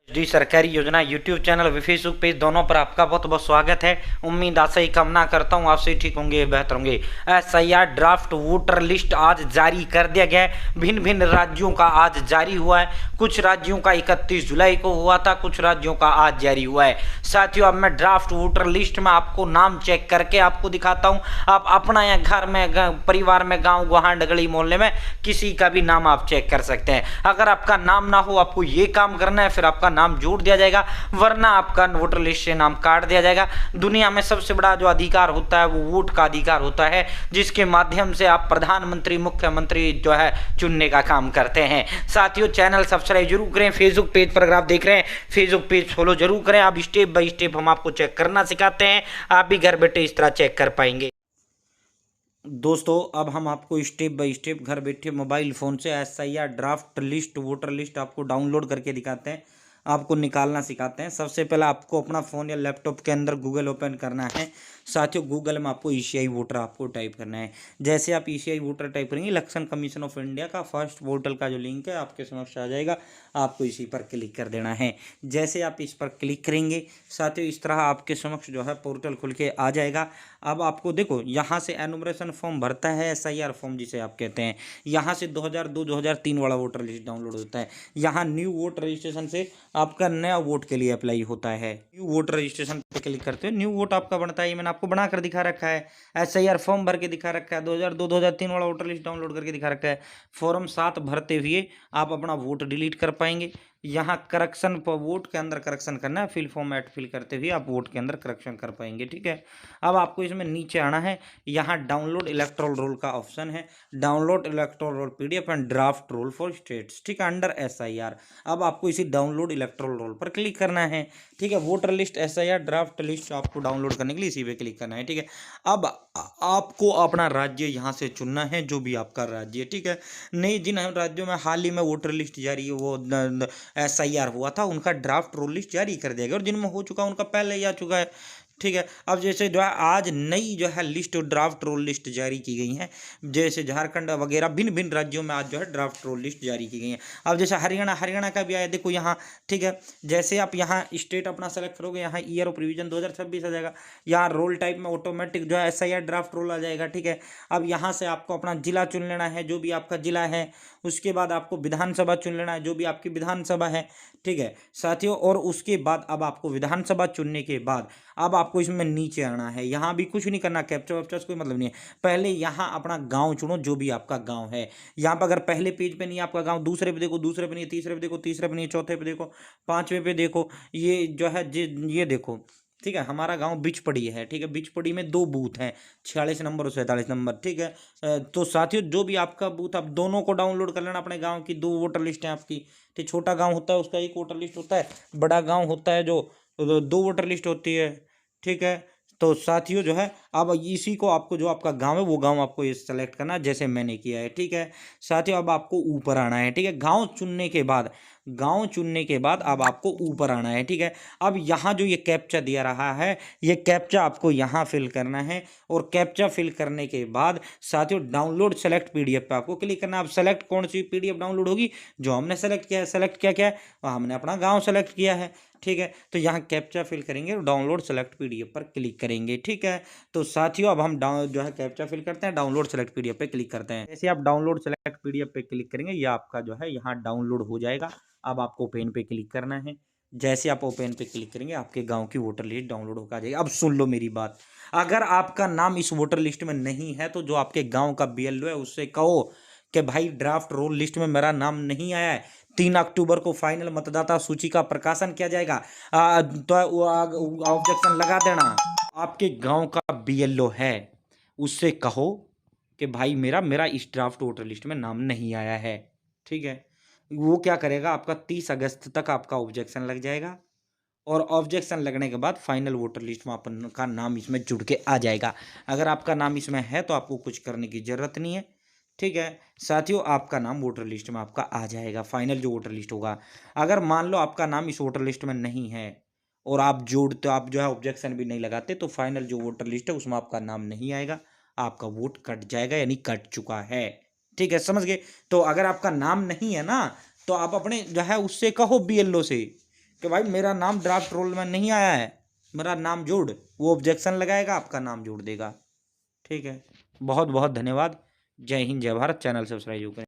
जी सरकारी योजना YouTube channel व फेसबुक पेज दोनों पर आपका बहुत बहुत स्वागत है। उम्मीद आशा ही कामना करता हूँ आप सभी ठीक होंगे, बेहतर होंगे। एसआईआर ड्राफ्ट वोटर लिस्ट आज जारी कर दिया गया है। भिन्न भिन्न राज्यों का आज जारी हुआ है। कुछ राज्यों का 31 जुलाई को हुआ था, कुछ राज्यों का आज जारी हुआ है। साथियों, अब मैं ड्राफ्ट वोटर लिस्ट में आपको नाम चेक करके आपको दिखाता हूँ। आप अपना या घर में, परिवार में, गाँव गुहान डगली मोहल्ले में किसी का भी नाम आप चेक कर सकते हैं। अगर आपका नाम ना हो, आपको ये काम करना है, फिर आपका नाम जोड़ दिया जाएगा, वरना आपका वोटर लिस्ट से नाम काट दिया जाएगा। दुनिया में सबसे बड़ा जो अधिकार होता है वो वोट का अधिकार होता है, जिसके माध्यम से आप प्रधानमंत्री, मुख्यमंत्री जो है चुनने का काम करते हैं। साथियों, चैनल सब्सक्राइब जरूर करें। फेसबुक पेज पर अगर आप देख रहे हैं, फेसबुक पेज फॉलो जरूर करें। आप स्टेप बाय स्टेप हम आपको चेक करना सिखाते हैं, आप भी घर बैठे इस तरह चेक कर पाएंगे। दोस्तों, अब हम आपको स्टेप बाय स्टेप घर बैठे मोबाइल फ़ोन से SIR draft list, voter list आपको डाउनलोड करके दिखाते हैं, आपको निकालना सिखाते हैं। सबसे पहले आपको अपना फ़ोन या लैपटॉप के अंदर गूगल ओपन करना है। साथियों, गूगल में आपको ईसीआई वोटर आपको टाइप करना है। जैसे आप ईसीआई वोटर टाइप करेंगे, इलेक्शन कमीशन ऑफ इंडिया का फर्स्ट पोर्टल का जो लिंक है आपके समक्ष आ जाएगा, आपको इसी पर क्लिक कर देना है। जैसे आप इस पर क्लिक करेंगे, साथियों इस तरह आपके समक्ष जो है पोर्टल खुल के आ जाएगा। अब आपको देखो, यहाँ से एनुमरेशन फॉर्म भरता है, एसआईआर फॉर्म जिसे आप कहते हैं। यहाँ से 2002-2003 वाला वोटर लिस्ट डाउनलोड होता है। यहाँ न्यू वोट रजिस्ट्रेशन से आपका नया वोट के लिए अप्लाई होता है। न्यू वोट रजिस्ट्रेशन पे क्लिक करते हो, न्यू वोट आपका बनता है। मैंने आपको बना कर दिखा रखा है, एसआईआर फॉर्म भर के दिखा रखा है, 2002-2003 वाला वोटर लिस्ट डाउनलोड करके दिखा रखा है। फॉर्म 7 भरते हुए आप अपना वोट डिलीट कर पाएंगे। यहाँ करेक्शन पर वोट के अंदर करेक्शन करना है, फिल फॉर्मेट फिल करते हुए आप वोट के अंदर करेक्शन कर पाएंगे। ठीक है, अब आपको इसमें नीचे आना है। यहाँ डाउनलोड इलेक्टोरल रोल का ऑप्शन है, download electoral roll PDF and draft roll for states, ठीक है, अंडर एसआईआर। अब आपको इसी डाउनलोड इलेक्टोरल रोल पर क्लिक करना है। ठीक है, voter list SIR draft list आपको डाउनलोड करने के लिए इसी पे क्लिक करना है। ठीक है, अब आपको अपना राज्य यहाँ से चुनना है, जो भी आपका राज्य है। ठीक है, नहीं, जिन राज्यों में हाल ही में वोटर लिस्ट जारी वो एसआईआर हुआ था, उनका ड्राफ्ट रोल लिस्ट जारी कर दिया गया, और जिनमें हो चुका उनका पहले ही आ चुका है। ठीक है, अब जैसे जो है आज नई जो है लिस्ट, ड्राफ्ट रोल लिस्ट जारी की गई है। जैसे झारखंड वगैरह भिन्न भिन्न राज्यों में आज जो है ड्राफ्ट रोल लिस्ट जारी की गई है। अब जैसे हरियाणा का भी आया, देखो यहाँ। ठीक है, जैसे आप यहाँ स्टेट अपना सेलेक्ट करोगे, यहाँ ईयर ऑफ रिवीजन 2026 आ जाएगा। यहाँ रोल टाइप में ऑटोमेटिक जो है एसआईआर ड्राफ्ट रोल आ जाएगा। ठीक है, अब यहाँ से आपको अपना जिला चुन लेना है, जो भी आपका जिला है। उसके बाद आपको विधानसभा चुन लेना है, जो भी आपकी विधानसभा है। ठीक है साथियों, और उसके बाद अब आपको विधानसभा चुनने के बाद अब आपको इसमें नीचे आना है। यहाँ भी कुछ नहीं करना, कैप्चा वैप्चा कोई मतलब नहीं है। पहले यहाँ अपना गांव चुनो, जो भी आपका गांव है। यहाँ पर अगर पहले पेज पे नहीं आपका गांव, दूसरे पे देखो, दूसरे पे नहीं, तीसरे पे देखो, तीसरे पे नहीं, चौथे पे देखो, पांचवे पे देखो, ये जो है ये देखो। ठीक है, हमारा गांव बिचपड़ी है। ठीक है, बिचपड़ी में 2 बूथ हैं, 46 नंबर और 47 नंबर। ठीक है, तो साथियों जो भी आपका बूथ, आप दोनों को डाउनलोड कर लेना। अपने गांव की 2 वोटर लिस्ट हैं आपकी। ठीक, छोटा गांव होता है उसका 1 वोटर लिस्ट होता है, बड़ा गांव होता है जो 2 वोटर लिस्ट होती है। ठीक है, तो साथियों जो है अब इसी को आपको, जो आपका गांव है वो गांव आपको ये सेलेक्ट करना है, जैसे मैंने किया है। ठीक है साथियों, अब आपको ऊपर आना है। ठीक है, गांव चुनने के बाद अब आपको ऊपर आना है। ठीक है, अब यहाँ जो ये कैप्चा दिया रहा है, ये कैप्चा आपको यहाँ फिल करना है, और कैप्चा फिल करने के बाद साथियों डाउनलोड सेलेक्ट पीडीएफ पे आपको क्लिक करना है। अब सेलेक्ट कौन सी पीडीएफ डाउनलोड होगी, जो हमने सेलेक्ट किया है। सेलेक्ट क्या है, हमने अपना गाँव सेलेक्ट किया है। ठीक है, तो यहाँ कैप्चा फिल करेंगे और डाउनलोड सेलेक्ट पीडीएफ पर क्लिक करेंगे। ठीक है, तो साथियों अब हम जो है कैप्चा फिल करते हैं, डाउनलोड सेलेक्ट पीडीएफ पे क्लिक करते हैं। जैसे आप डाउनलोड सेलेक्ट पीडीएफ पे क्लिक करेंगे, ये आपका जो है यहाँ डाउनलोड हो जाएगा। अब आपको ओपन पे क्लिक करना है। जैसे आप ओपन पे क्लिक करेंगे, आपके गांव की वोटर लिस्ट डाउनलोड होकर आ जाएगी। अब सुन लो मेरी बात, अगर आपका नाम इस वोटर लिस्ट में नहीं है, तो जो आपके गांव का बीएलओ है उससे कहो कि भाई ड्राफ्ट रोल लिस्ट में मेरा नाम नहीं आया है। 3 अक्टूबर को फाइनल मतदाता सूची का प्रकाशन किया जाएगा, तो ऑब्जेक्शन लगा देना। आपके गांव का बीएलओ है, उससे कहो कि भाई मेरा मेरा इस ड्राफ्ट वोटर लिस्ट में नाम नहीं आया है। ठीक है, वो क्या करेगा, आपका 30 अगस्त तक आपका ऑब्जेक्शन लग जाएगा, और ऑब्जेक्शन लगने के बाद फाइनल वोटर लिस्ट में आपका नाम इसमें जुड़ के आ जाएगा। अगर आपका नाम इसमें है तो आपको कुछ करने की ज़रूरत नहीं है। ठीक है साथियों, आपका नाम वोटर लिस्ट में आपका आ जाएगा, फाइनल जो वोटर लिस्ट होगा। अगर मान लो आपका नाम इस वोटर लिस्ट में नहीं है, और आप जोड़ते, आप जो है ऑब्जेक्शन भी नहीं लगाते, तो फाइनल जो वोटर लिस्ट है उसमें आपका नाम नहीं आएगा, आपका वोट कट जाएगा, यानी कट चुका है। ठीक है, समझ गए। तो अगर आपका नाम नहीं है ना, तो आप अपने जो है उससे कहो बीएलओ से कि भाई मेरा नाम ड्राफ्ट रोल में नहीं आया है, मेरा नाम जोड़, वो ऑब्जेक्शन लगाएगा, आपका नाम जोड़ देगा। ठीक है, बहुत बहुत धन्यवाद। जय हिंद जय भारत। चैनल सब्सक्राइब करें।